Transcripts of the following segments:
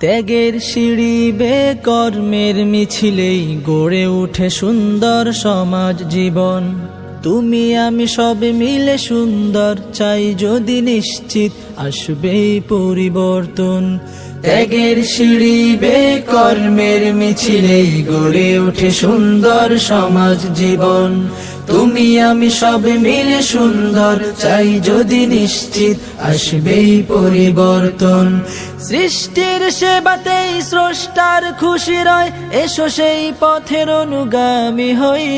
ত্যাগের সিঁড়ি বেয়ে কর্মের মিছিলেই গড়ে উঠে সুন্দর সমাজ জীবন। তুমি আমি সব মিলে সুন্দর চাই যদি নিশ্চিত আসবেই পরিবর্তন। ত্যাগের সিঁড়ি বেয়ে কর্মের মিছিলেই গড়ে উঠে সুন্দর সমাজ জীবন। তুমি আমি সব মিলে সুন্দর চাই যদি নিশ্চিত আসবেই পরিবর্তন। সৃষ্টির সেবাতেই স্রষ্টার খুশি রয়, এসো সেই পথের অনুগামী হই।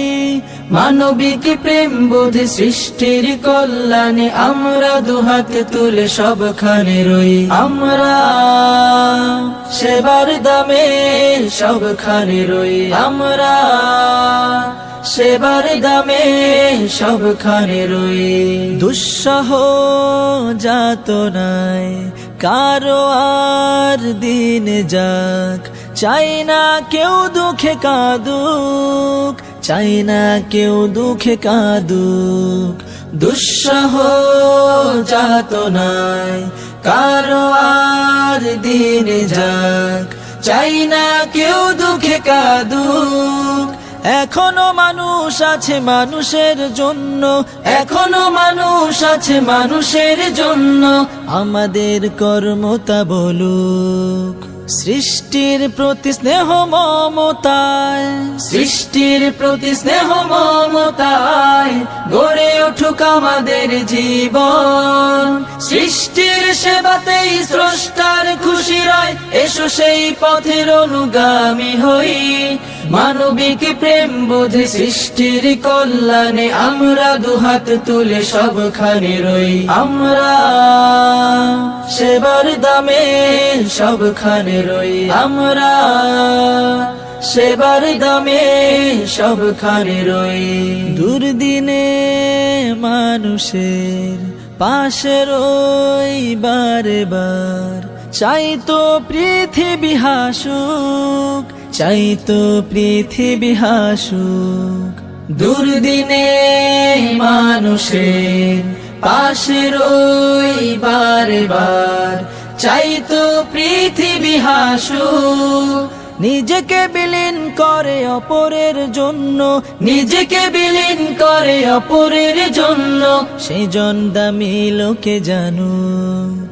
মানবিক প্রেম বোধ সৃষ্টির কল্যাণে আমরা দুহাত তুলে সবখানে রই। আমরা সেবার দামে সবখানে রই। আমরা সেবার দামে সবখানে রই। দুঃসহ যাতনায় কারো আর দিন যাক, চাই না কেউ দুঃখে কাঁদুক, চাই না কেউ দুঃখে কাঁদুক। দুঃসহ যাতনায় কারো আর দিন যাক, চাই না কেউ দুঃখে কাঁদুক। এখনো মানুষ আছে মানুষের জন্য, এখনো মানুষ আছে মানুষের জন্য। আমাদের কর্মতা বলুক সৃষ্টির প্রতি স্নেহ মমতায়, সৃষ্টির প্রতি স্নেহ মমতায় গড়ে উঠুক আমাদের জীবন। সৃষ্টির সেবাতেই স্রষ্টার খুশি রয়, এসো সেই পথের অনুগামী হই। মানবিক প্রেম বোধে সৃষ্টির কল্যাণে আমরা দুহাত তুলে সবখানে রই। আমরা সেবার দামে সবখানে রই। আমরা সেবার দামে সবখানে রই। দুর্দিনে মানুষের পাশে রই বারে বার, চাই তো পৃথিবী হাসুক, চাই তো পৃথিবী হাসুক। দুর্দিনে মানুষের পাশে রই বারে বার, চাই তো পৃথিবী হাসুক। নিজেকে বিলীন করে অপরের জন্য, নিজেকে বিলীন করে অপরের জন্য, সেই জন দামি লোকে জানুক।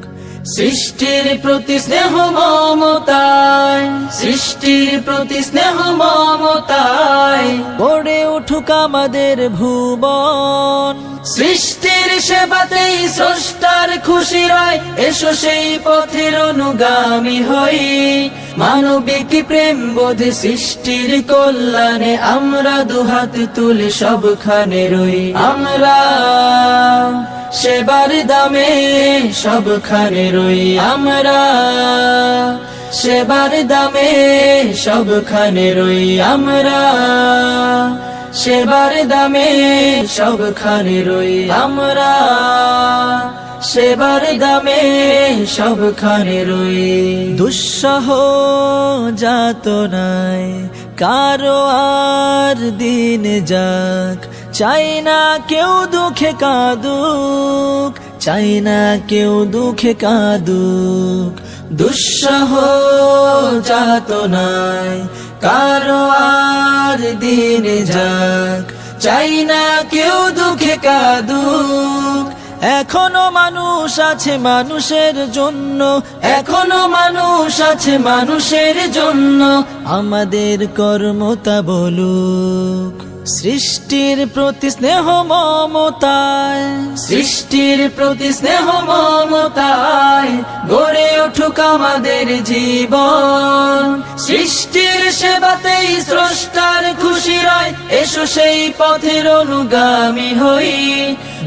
সৃষ্টির প্রতি স্নেহ মমতায়, সৃষ্টির প্রতি স্নেহ মমতায় গড়ে উঠুক আমাদের ভুবন। সৃষ্টির সেবাতেই স্রষ্টার খুশি রয়, এসো সেই পথের অনুগামী হই। মানবিক প্রেম বোধে সৃষ্টির কল্যাণে আমরা দুহাত তুলে সবখানে রই। আমরা সেবার দামে সবখানে রই। আমরা সেবার দামে সবখানে রই। আমরা সেবার দামে সবখানে রই। আমরা সেবার দামে সবখানে রই। দুঃসহ যাতনায় কারো আর দিন যাক, চাই না কেউ দুঃখে কাঁদুক, চাই না কেউ দুঃখে কাঁদুক। দুঃসহ যাতনায় কারো আর দিন যাক, চাই না কেউ দুঃখে কাঁদুক। এখনো মানুষ আছে মানুষের জন্য, এখনো মানুষ আছে মানুষের জন্য। আমাদের কর্মতা বলুক সৃষ্টির প্রতি স্নেহ মমতায়, সৃষ্টির প্রতি স্নেহ মমতায় গড়ে উঠুক আমাদের জীবন। সৃষ্টির সেবাতেই স্রষ্টার খুশি রয়, এসো সেই পথের অনুগামী হই।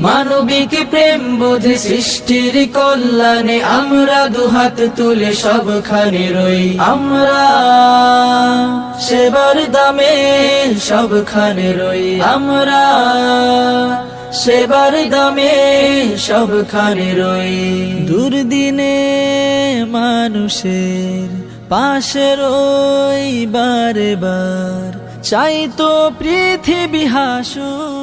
মানবিক প্রেম বোধে সৃষ্টির কল্যাণে আমরা দুহাত তুলে সবখানে রই। আমরা সেবার দামে সবখানে রই। আমরা সেবার দামে সবখানে রই। দুর্দিনে মানুষের পাশে রই বারে বার, চাই তো পৃথিবী হাসুক।